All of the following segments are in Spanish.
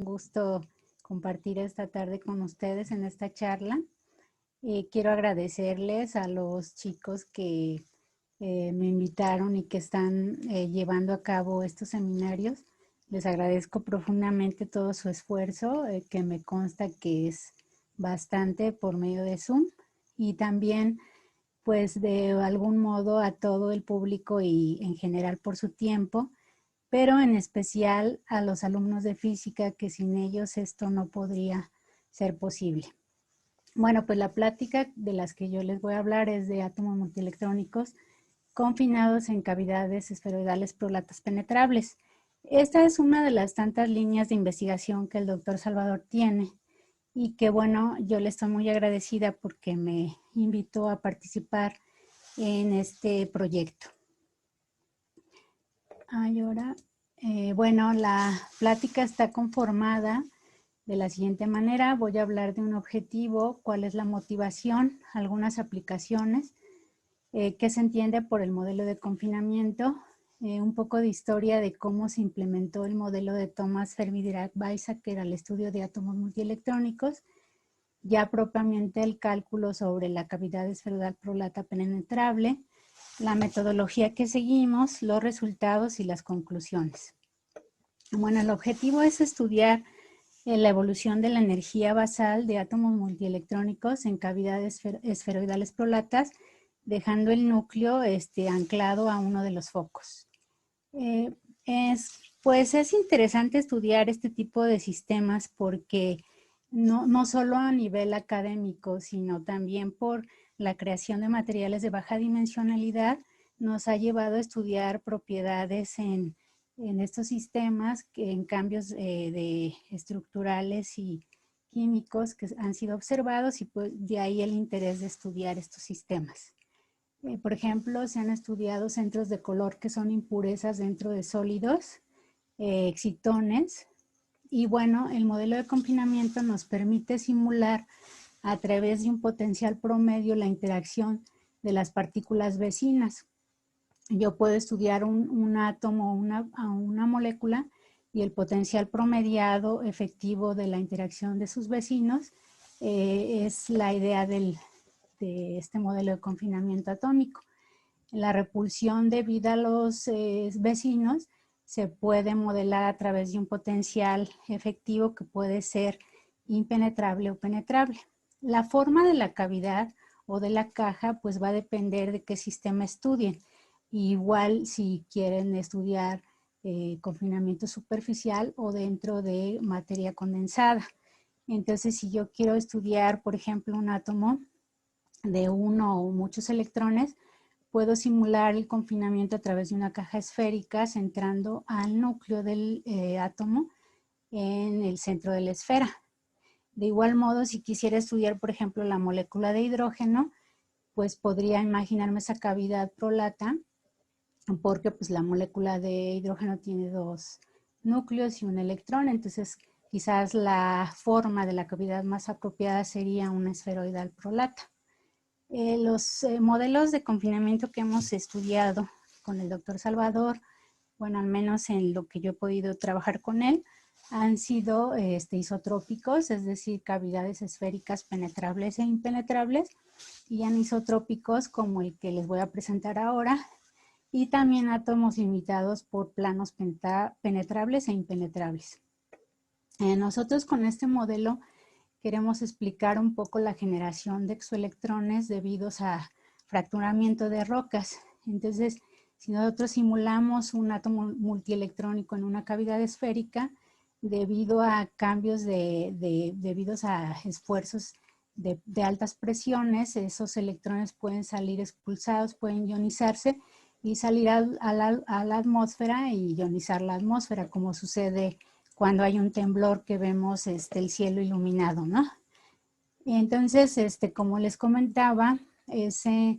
Un gusto compartir esta tarde con ustedes en esta charla. Quiero agradecerles a los chicos que me invitaron y que están llevando a cabo estos seminarios. Les agradezco profundamente todo su esfuerzo, que me consta que es bastante por medio de Zoom, y también pues de algún modo a todo el público y en general por su tiempo, pero en especial a los alumnos de física, que sin ellos esto no podría ser posible. Bueno, pues la plática de las que yo les voy a hablar es de átomos multielectrónicos confinados en cavidades esferoidales prolatas penetrables. Esta es una de las tantas líneas de investigación que el doctor Salvador tiene y que, bueno, yo le estoy muy agradecida porque me invitó a participar en este proyecto. Ahora, bueno, la plática está conformada de la siguiente manera. Voy a hablar de un objetivo, cuál es la motivación, algunas aplicaciones, qué se entiende por el modelo de confinamiento, un poco de historia de cómo se implementó el modelo de Thomas Fermi-Dirac-Weizsäcker al estudio de átomos multielectrónicos, ya propiamente el cálculo sobre la cavidad esferoidal prolata penetrable, la metodología que seguimos, los resultados y las conclusiones. Bueno, el objetivo es estudiar la evolución de la energía basal de átomos multielectrónicos en cavidades esferoidales prolatas, dejando el núcleo anclado a uno de los focos. Pues es interesante estudiar este tipo de sistemas porque no solo a nivel académico, sino también por la creación de materiales de baja dimensionalidad, nos ha llevado a estudiar propiedades en estos sistemas, en cambios estructurales y químicos que han sido observados, y pues de ahí el interés de estudiar estos sistemas. Por ejemplo, se han estudiado centros de color que son impurezas dentro de sólidos, excitones, y bueno, el modelo de confinamiento nos permite simular a través de un potencial promedio la interacción de las partículas vecinas. Yo puedo estudiar un átomo o una molécula y el potencial promediado efectivo de la interacción de sus vecinos es la idea de este modelo de confinamiento atómico. La repulsión debida a los vecinos se puede modelar a través de un potencial efectivo que puede ser impenetrable o penetrable. La forma de la cavidad o de la caja pues va a depender de qué sistema estudien. Igual si quieren estudiar confinamiento superficial o dentro de materia condensada. Entonces, si yo quiero estudiar, por ejemplo, un átomo de uno o muchos electrones, puedo simular el confinamiento a través de una caja esférica centrando al núcleo del átomo en el centro de la esfera. De igual modo, si quisiera estudiar, por ejemplo, la molécula de hidrógeno, pues podría imaginarme esa cavidad prolata, porque pues la molécula de hidrógeno tiene dos núcleos y un electrón, entonces quizás la forma de la cavidad más apropiada sería una esferoidal prolata. Los modelos de confinamiento que hemos estudiado con el doctor Salvador, bueno, al menos en lo que yo he podido trabajar con él, han sido isotrópicos, es decir, cavidades esféricas penetrables e impenetrables, y anisotrópicos como el que les voy a presentar ahora, y también átomos limitados por planos penetrables e impenetrables. Nosotros con este modelo queremos explicar un poco la generación de exoelectrones debidos a fracturamiento de rocas. Entonces, si nosotros simulamos un átomo multielectrónico en una cavidad esférica, debido a cambios debidos a esfuerzos de altas presiones, esos electrones pueden salir expulsados, pueden ionizarse y salir a la atmósfera y ionizar la atmósfera, como sucede cuando hay un temblor que vemos el cielo iluminado, ¿no? Entonces, como les comentaba, esa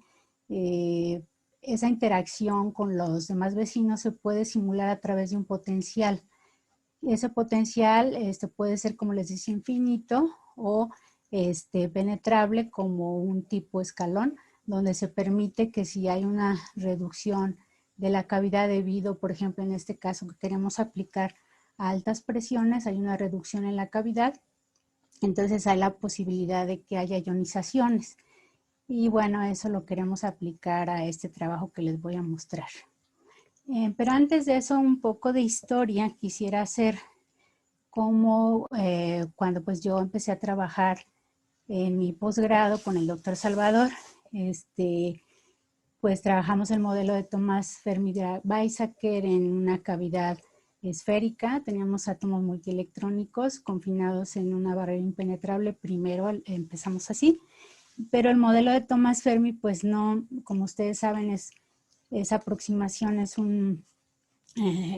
interacción con los demás vecinos se puede simular a través de un potencial. Ese potencial puede ser, como les decía, infinito o penetrable como un tipo escalón, donde se permite que si hay una reducción de la cavidad debido, por ejemplo, en este caso que queremos aplicar a altas presiones hay una reducción en la cavidad, entonces hay la posibilidad de que haya ionizaciones. Y bueno, eso lo queremos aplicar a este trabajo que les voy a mostrar. Pero antes de eso, un poco de historia quisiera hacer, como cuando pues yo empecé a trabajar en mi posgrado con el doctor Salvador, pues trabajamos el modelo de Thomas Fermi-Weizsäcker en una cavidad esférica. Teníamos átomos multielectrónicos confinados en una barrera impenetrable. Primero empezamos así, pero el modelo de Thomas Fermi, pues no, como ustedes saben, esa aproximación es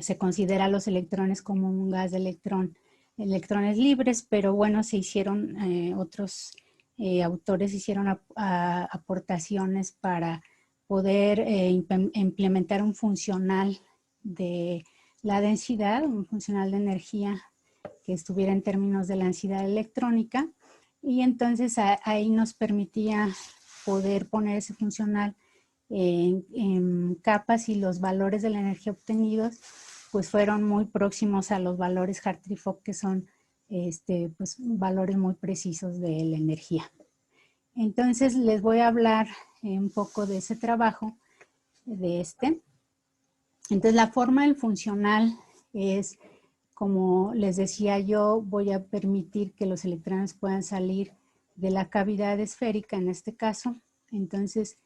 se considera a los electrones como un gas de electrones libres, pero bueno, se hicieron, otros autores hicieron aportaciones para poder implementar un funcional de la densidad, un funcional de energía que estuviera en términos de la densidad electrónica, y entonces ahí nos permitía poder poner ese funcional en capas, y los valores de la energía obtenidos pues fueron muy próximos a los valores Hartree-Fock, que son pues valores muy precisos de la energía. Entonces les voy a hablar un poco de ese trabajo, Entonces la forma del funcional es, como les decía yo, voy a permitir que los electrones puedan salir de la cavidad esférica en este caso. Entonces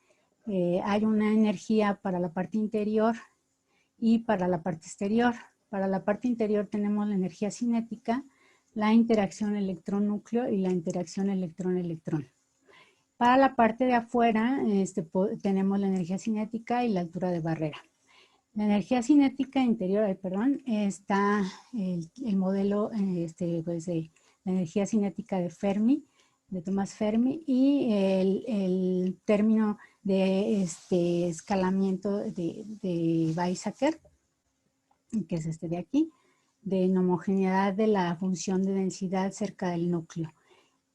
hay una energía para la parte interior y para la parte exterior. Para la parte interior tenemos la energía cinética, la interacción electrón-núcleo y la interacción electrón-electrón. Para la parte de afuera tenemos la energía cinética y la altura de barrera. La energía cinética interior, está el modelo pues de la energía cinética de Fermi, de Thomas Fermi, y el término de escalamiento de Weizsäcker, que es este de aquí, de inhomogeneidad de la función de densidad cerca del núcleo.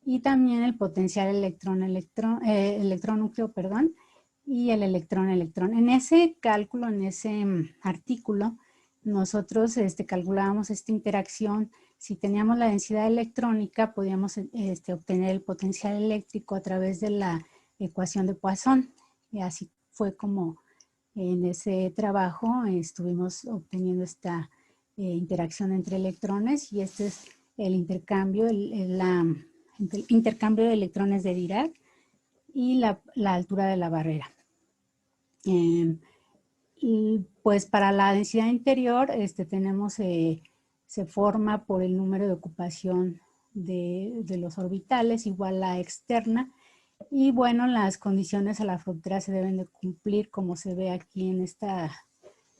Y también el potencial electrón-núcleo, y el electrón-electrón. En ese cálculo, en ese artículo, nosotros calculábamos esta interacción. Si teníamos la densidad electrónica, podíamos obtener el potencial eléctrico a través de la ecuación de Poisson. Y así fue como en ese trabajo estuvimos obteniendo esta interacción entre electrones, y este es el intercambio, el intercambio de electrones de Dirac y la altura de la barrera. Y pues para la densidad interior tenemos, se forma por el número de ocupación de los orbitales igual a externa, y bueno, las condiciones a la frontera se deben de cumplir como se ve aquí en esta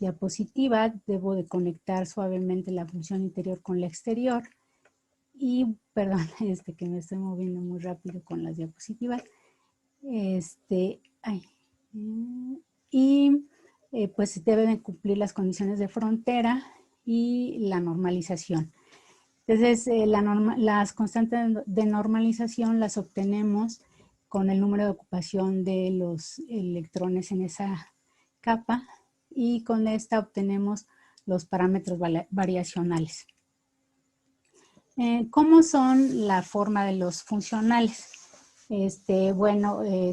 diapositiva. Debo de conectar suavemente la función interior con la exterior. Y perdón, que me estoy moviendo muy rápido con las diapositivas. Pues deben cumplir las condiciones de frontera y la normalización. Entonces, las constantes de normalización las obtenemos con el número de ocupación de los electrones en esa capa, y con esta obtenemos los parámetros variacionales. ¿Cómo son la forma de los funcionales?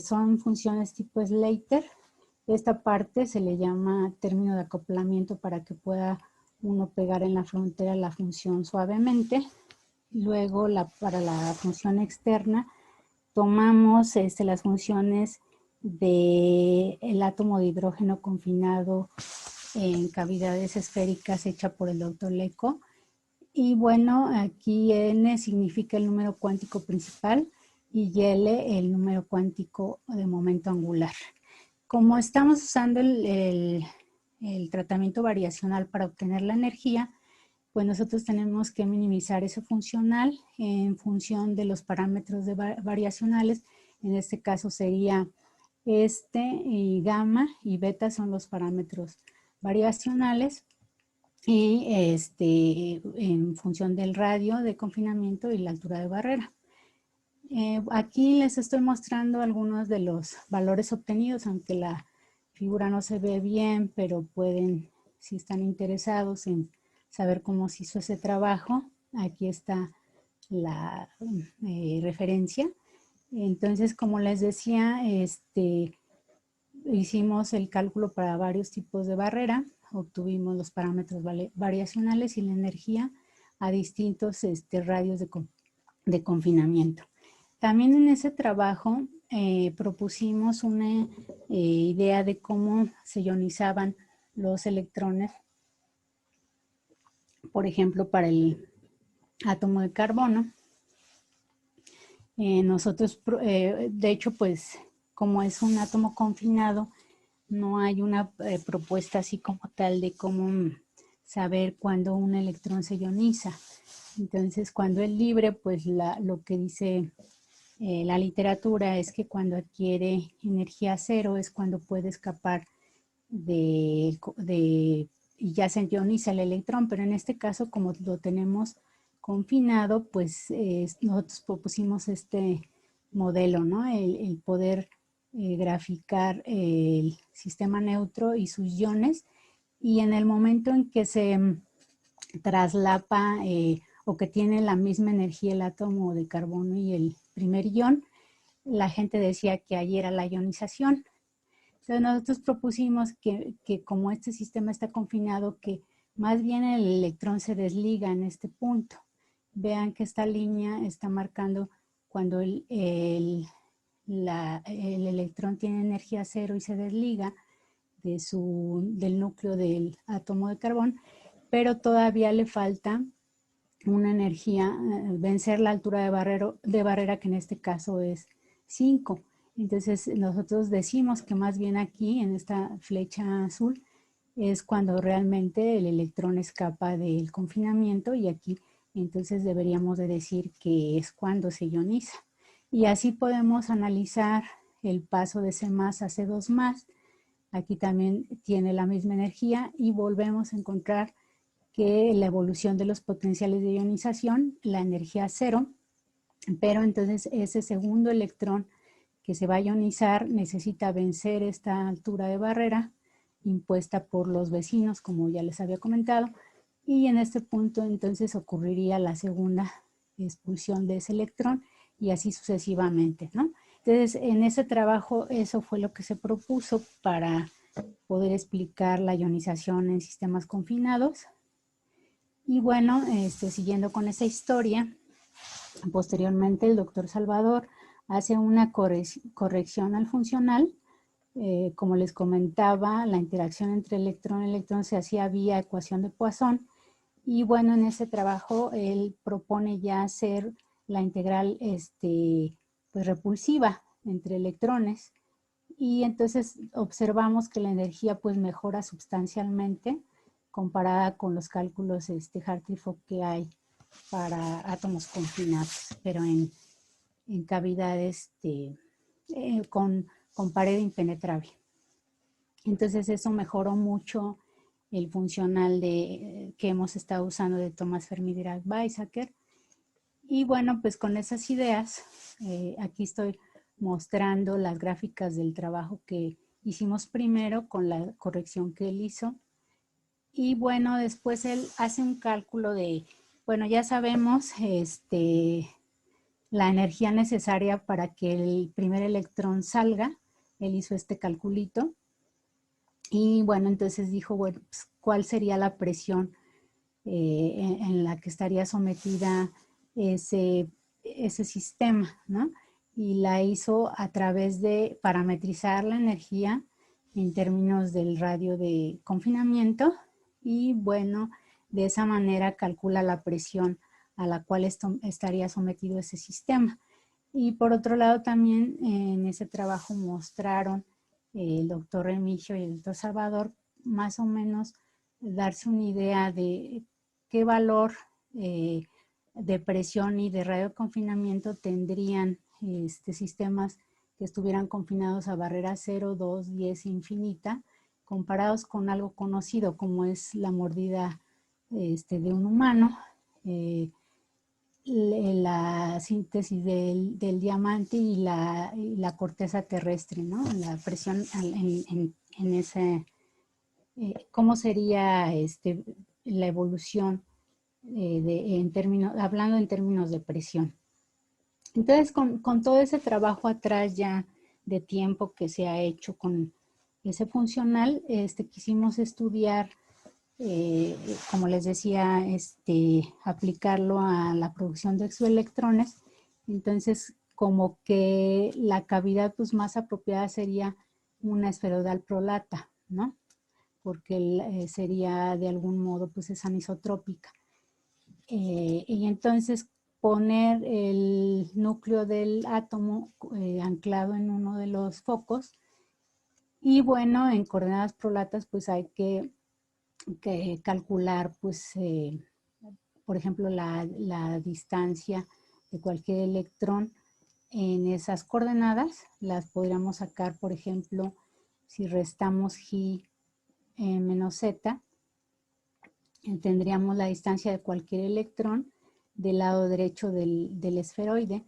Son funciones tipo Slater. Esta parte se le llama término de acoplamiento para que pueda uno pegar en la frontera la función suavemente. Luego, para la función externa, tomamos las funciones del átomo de hidrógeno confinado en cavidades esféricas hecha por el doctor Leco. Y bueno, aquí N significa el número cuántico principal y L el número cuántico de momento angular. Como estamos usando el tratamiento variacional para obtener la energía, pues nosotros tenemos que minimizar ese funcional en función de los parámetros variacionales. En este caso sería y gamma y beta son los parámetros variacionales, y en función del radio de confinamiento y la altura de barrera. Aquí les estoy mostrando algunos de los valores obtenidos, aunque la figura no se ve bien, pero pueden, si están interesados en saber cómo se hizo ese trabajo. Aquí está la referencia. Entonces, como les decía, hicimos el cálculo para varios tipos de barrera, obtuvimos los parámetros variacionales y la energía a distintos radios de confinamiento. También en ese trabajo propusimos una idea de cómo se ionizaban los electrones, por ejemplo, para el átomo de carbono. Nosotros, de hecho, pues como es un átomo confinado, no hay una propuesta así como tal de cómo saber cuándo un electrón se ioniza. Entonces, cuando es libre, pues lo que dice la literatura es que cuando adquiere energía cero es cuando puede escapar y ya se ioniza el electrón, pero en este caso, como lo tenemos confinado, pues nosotros propusimos este modelo, ¿no? El poder graficar el sistema neutro y sus iones, y en el momento en que se traslapa o que tiene la misma energía el átomo de carbono y el primer ion, la gente decía que ahí era la ionización. Entonces nosotros propusimos que como este sistema está confinado, que más bien el electrón se desliga en este punto. Vean que esta línea está marcando cuando el electrón tiene energía cero y se desliga del núcleo del átomo de carbón, pero todavía le falta una energía, vencer la altura de barrera, que en este caso es 5. Entonces nosotros decimos que más bien aquí en esta flecha azul es cuando realmente el electrón escapa del confinamiento, y aquí entonces deberíamos de decir que es cuando se ioniza. Y así podemos analizar el paso de C+ a C2+. Aquí también tiene la misma energía y volvemos a encontrar que la evolución de los potenciales de ionización, la energía cero, pero entonces ese segundo electrón que se va a ionizar necesita vencer esta altura de barrera impuesta por los vecinos, como ya les había comentado, y en este punto entonces ocurriría la segunda expulsión de ese electrón y así sucesivamente, ¿no? Entonces, en ese trabajo eso fue lo que se propuso para poder explicar la ionización en sistemas confinados. Y bueno, siguiendo con esa historia, posteriormente el doctor Salvador hace una corrección al funcional. Como les comentaba, la interacción entre electrón y electrón se hacía vía ecuación de Poisson. Y bueno, en ese trabajo él propone ya hacer la integral pues repulsiva entre electrones. Y entonces observamos que la energía pues mejora sustancialmente comparada con los cálculos Hartree-Fock que hay para átomos confinados, pero en cavidades con pared impenetrable. Entonces eso mejoró mucho el funcional que hemos estado usando de Thomas Fermi-Dirac-Weizsäcker. Y bueno, pues con esas ideas, aquí estoy mostrando las gráficas del trabajo que hicimos primero con la corrección que él hizo. Y bueno, después él hace un cálculo de, bueno, ya sabemos la energía necesaria para que el primer electrón salga. Él hizo este calculito. Y bueno, entonces dijo, bueno, pues, ¿cuál sería la presión en la que estaría sometida ese sistema, ¿no? Y la hizo a través de parametrizar la energía en términos del radio de confinamiento, y bueno, de esa manera calcula la presión a la cual estaría sometido ese sistema. Y por otro lado también en ese trabajo mostraron el doctor Remigio y el doctor Salvador más o menos darse una idea de qué valor de presión y de radioconfinamiento tendrían sistemas que estuvieran confinados a barrera 0, 2, 10 infinita, comparados con algo conocido como es la mordida de un humano, la síntesis del diamante y la corteza terrestre, ¿no? La presión en ese, cómo sería la evolución hablando en términos de presión. Entonces, con todo ese trabajo atrás ya de tiempo que se ha hecho con ese funcional, quisimos estudiar, como les decía, aplicarlo a la producción de exoelectrones. Entonces, como que la cavidad pues, más apropiada sería una esferoidal prolata, ¿no? Porque sería de algún modo pues es anisotrópica. Y entonces poner el núcleo del átomo anclado en uno de los focos. Y bueno, en coordenadas prolatas pues hay que calcular pues, por ejemplo, la distancia de cualquier electrón en esas coordenadas. Las podríamos sacar, por ejemplo, si restamos G menos Z, tendríamos la distancia de cualquier electrón del lado derecho del esferoide,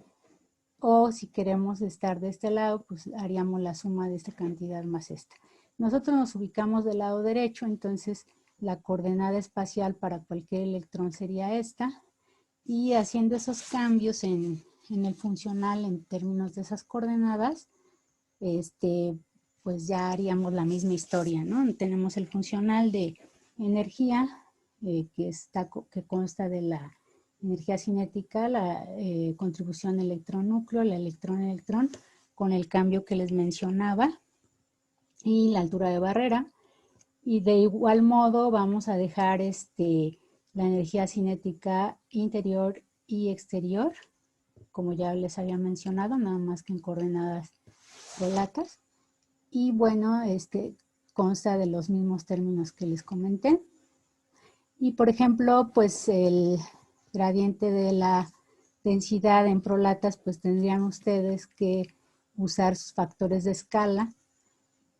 o si queremos estar de este lado, pues haríamos la suma de esta cantidad más esta. Nosotros nos ubicamos del lado derecho, entonces la coordenada espacial para cualquier electrón sería esta, y haciendo esos cambios en el funcional en términos de esas coordenadas, pues ya haríamos la misma historia, ¿no? Tenemos el funcional de energía, que consta de la energía cinética, la contribución electrón-núcleo, la electrón-electrón, con el cambio que les mencionaba, y la altura de barrera. Y de igual modo vamos a dejar la energía cinética interior y exterior, como ya les había mencionado, nada más que en coordenadas prolatas. Y bueno, consta de los mismos términos que les comenté. Y por ejemplo, pues el gradiente de la densidad en prolatas, pues tendrían ustedes que usar sus factores de escala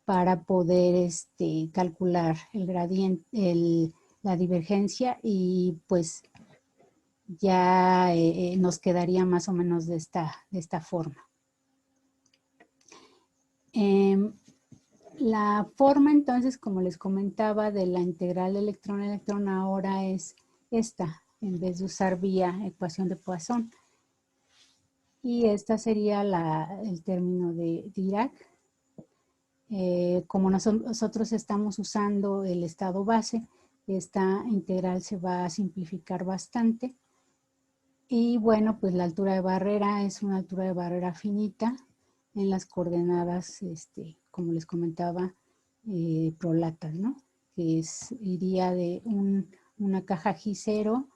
para poder calcular el gradiente, la divergencia, y pues ya nos quedaría más o menos de esta forma. La forma entonces, como les comentaba, de la integral de electrón-electrón ahora es esta, en vez de usar vía ecuación de Poisson. Y esta sería el término de Dirac. Como nosotros estamos usando el estado base, esta integral se va a simplificar bastante. Y bueno, pues la altura de barrera es una altura de barrera finita en las coordenadas, como les comentaba, prolatas, ¿no? Que iría de una caja G0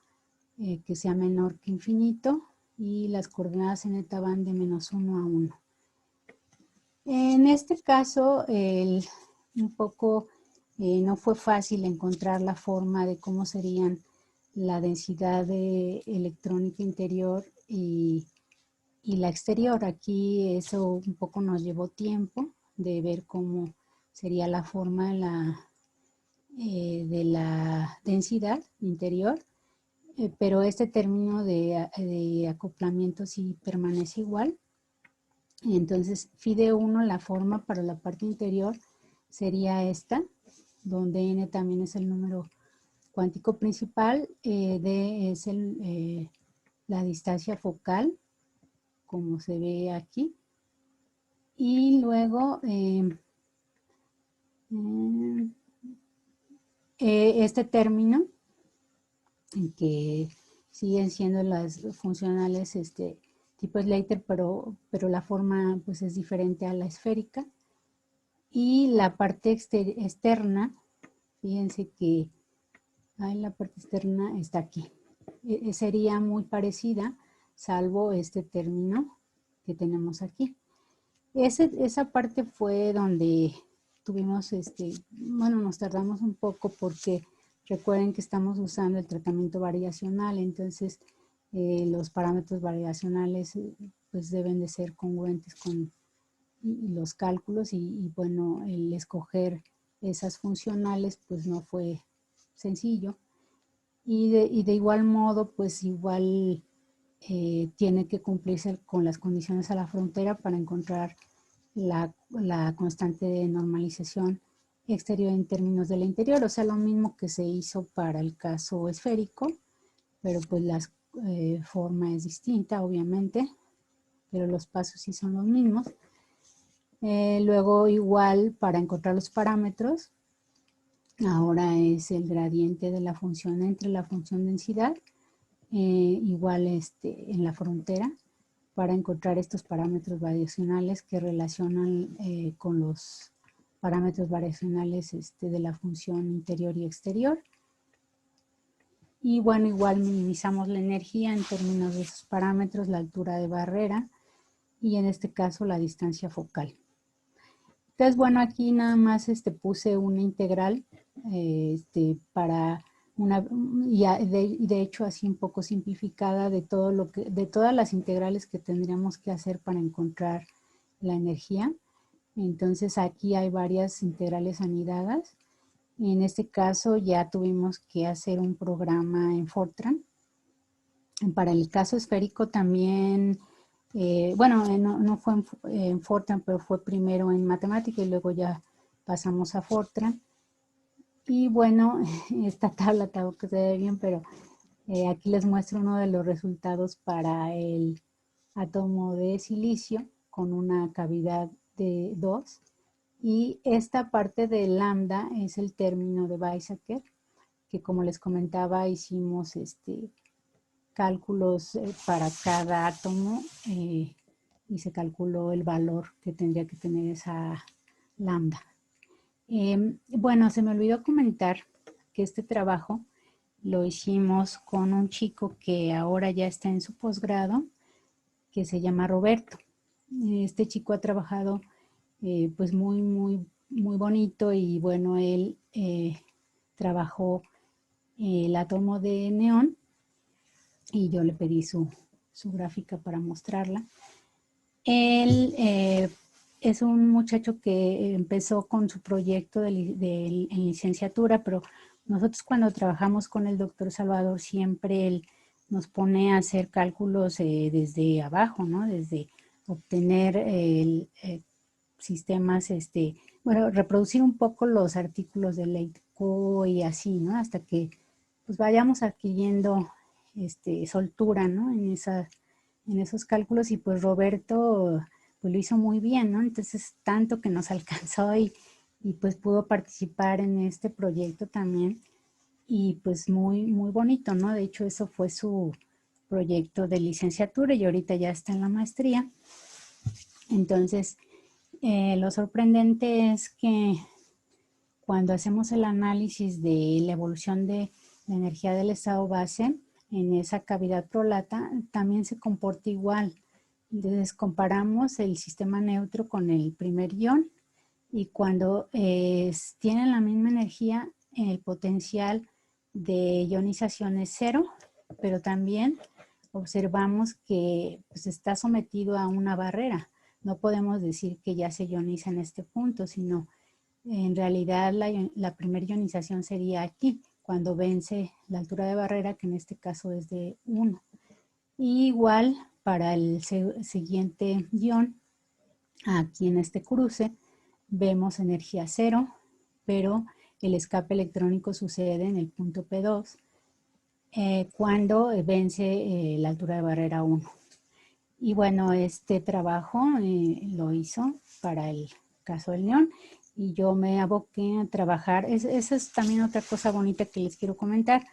que sea menor que infinito, y las coordenadas en eta van de -1 a 1. En este caso, un poco no fue fácil encontrar la forma de cómo serían la densidad de electrónica interior y la exterior. Aquí eso un poco nos llevó tiempo de ver cómo sería la forma de la densidad interior, pero este término de acoplamiento sí permanece igual. Entonces, FIDE1, la forma para la parte interior sería esta, donde n también es el número cuántico principal, d es la distancia focal, como se ve aquí, y luego este término, que siguen siendo las funcionales tipo Slater, pero la forma pues es diferente a la esférica. Y la parte externa, fíjense que la parte externa está aquí. Sería muy parecida, salvo este término que tenemos aquí. Esa parte fue donde tuvimos, bueno, nos tardamos un poco porque recuerden que estamos usando el tratamiento variacional, entonces los parámetros variacionales pues deben de ser congruentes con los cálculos, y bueno, el escoger esas funcionales pues no fue sencillo. Y de igual modo, pues igual tiene que cumplirse con las condiciones a la frontera para encontrar la constante de normalización exterior en términos del interior, o sea, lo mismo que se hizo para el caso esférico, pero pues la forma es distinta, obviamente, pero los pasos sí son los mismos. Luego igual para encontrar los parámetros, ahora es el gradiente de la función entre la función densidad, igual en la frontera, para encontrar estos parámetros variacionales que relacionan con los parámetros variacionales de la función interior y exterior. Y bueno, igual minimizamos la energía en términos de esos parámetros, la altura de barrera y en este caso la distancia focal. Entonces, bueno, aquí nada más puse una integral para una, y de hecho así un poco simplificada de todas las integrales que tendríamos que hacer para encontrar la energía. Entonces aquí hay varias integrales anidadas. En este caso ya tuvimos que hacer un programa en Fortran. Para el caso esférico también, bueno, no fue en Fortran, pero fue primero en matemática y luego ya pasamos a Fortran. Y bueno, esta tabla tampoco se ve bien, pero aquí les muestro uno de los resultados para el átomo de silicio con una cavidad de 2. Y esta parte de lambda es el término de Weizsäcker, que como les comentaba hicimos cálculos para cada átomo y se calculó el valor que tendría que tener esa lambda. Bueno, se me olvidó comentar que este trabajo lo hicimos con un chico que ahora ya está en su posgrado, que se llama Roberto. Este chico ha trabajado pues muy bonito y bueno, él trabajó el átomo de neón y yo le pedí su gráfica para mostrarla. Él es un muchacho que empezó con su proyecto en licenciatura, pero nosotros cuando trabajamos con el doctor Salvador siempre él nos pone a hacer cálculos desde abajo, ¿no? Desde obtener sistemas, bueno, reproducir un poco los artículos de Leitco y así, ¿no? Hasta que pues vayamos adquiriendo soltura, ¿no? En esos cálculos y pues Roberto pues lo hizo muy bien, ¿no? Entonces tanto que nos alcanzó y pues pudo participar en este proyecto también y pues muy bonito, ¿no? De hecho eso fue su proyecto de licenciatura y ahorita ya está en la maestría. Entonces lo sorprendente es que cuando hacemos el análisis de la evolución de la energía del estado base en esa cavidad prolata, también se comporta igual. Entonces comparamos el sistema neutro con el primer ion y cuando tienen la misma energía, el potencial de ionización es cero, pero también observamos que pues, está sometido a una barrera. No podemos decir que ya se ioniza en este punto, sino en realidad la primera ionización sería aquí, cuando vence la altura de barrera, que en este caso es de 1. Y igual para el siguiente ion, aquí en este cruce, vemos energía 0, pero el escape electrónico sucede en el punto P2 cuando vence la altura de barrera 1. Y bueno, este trabajo lo hizo para el caso del neón y yo me aboqué a trabajar. Esa es también otra cosa bonita que les quiero comentar,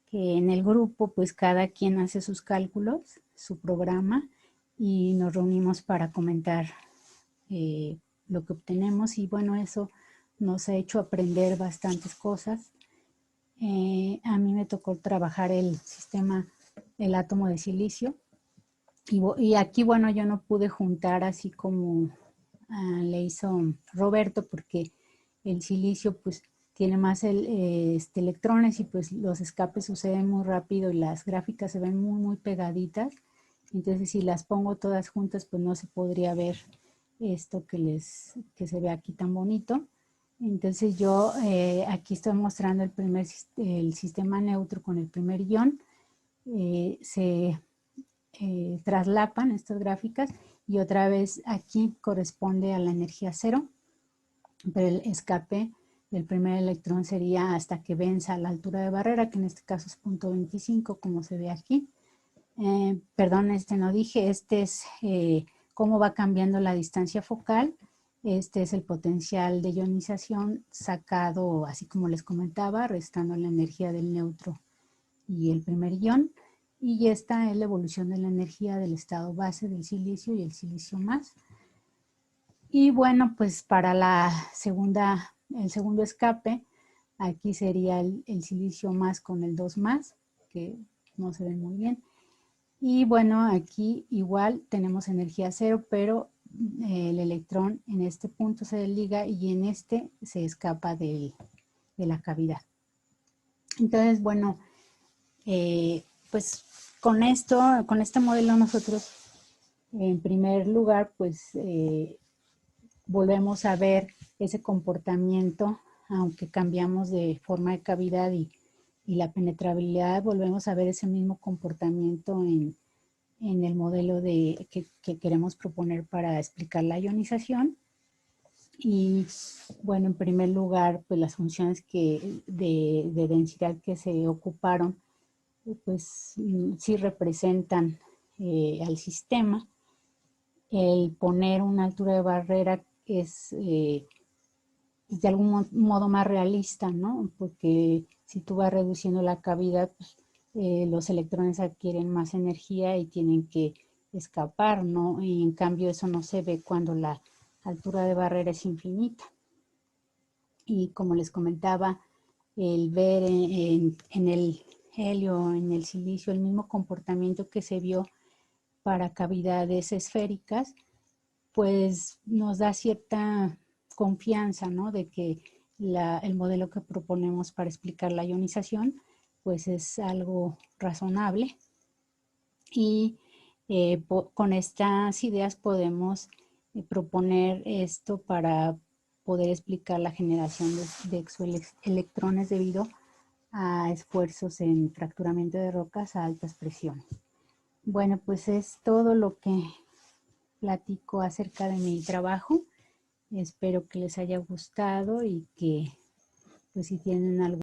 que en el grupo pues cada quien hace sus cálculos, su programa y nos reunimos para comentar lo que obtenemos y bueno, eso nos ha hecho aprender bastantes cosas. A mí me tocó trabajar el sistema, el átomo de silicio y aquí, bueno, yo no pude juntar así como le hizo Roberto porque el silicio pues tiene más electrones y pues los escapes suceden muy rápido y las gráficas se ven muy pegaditas. Entonces si las pongo todas juntas pues no se podría ver esto que se ve aquí tan bonito. Entonces yo aquí estoy mostrando el sistema neutro con el primer ion. Se traslapan estas gráficas y otra vez aquí corresponde a la energía 0, pero el escape del primer electrón sería hasta que venza la altura de barrera, que en este caso es 0.25, como se ve aquí. Perdón, no dije, es cómo va cambiando la distancia focal. Este es el potencial de ionización sacado, así como les comentaba, restando la energía del neutro y el primer ion. Y esta es la evolución de la energía del estado base del silicio y el silicio más. Y bueno, pues para el segundo escape, aquí sería el silicio más con el 2 más, que no se ve muy bien. Y bueno, aquí igual tenemos energía cero, pero el electrón en este punto se desliga y en este se escapa de la cavidad. Entonces, bueno, pues con este modelo nosotros, en primer lugar, pues volvemos a ver ese comportamiento, aunque cambiamos de forma de cavidad y la penetrabilidad, volvemos a ver ese mismo comportamiento en el modelo que queremos proponer para explicar la ionización. Y bueno, en primer lugar, pues las funciones de densidad que se ocuparon, pues sí representan al sistema. El poner una altura de barrera es de algún modo más realista, ¿no? Porque si tú vas reduciendo la cavidad, pues, los electrones adquieren más energía y tienen que escapar, ¿no? Y en cambio eso no se ve cuando la altura de barrera es infinita. Y como les comentaba, el ver en el helio, en el silicio, el mismo comportamiento que se vio para cavidades esféricas, pues nos da cierta confianza, ¿no? De que el modelo que proponemos para explicar la ionización, pues es algo razonable. Y con estas ideas podemos proponer esto para poder explicar la generación de exoelectrones debido a esfuerzos en fracturamiento de rocas a altas presiones. Bueno, pues es todo lo que platico acerca de mi trabajo. Espero que les haya gustado y que, pues, si tienen algo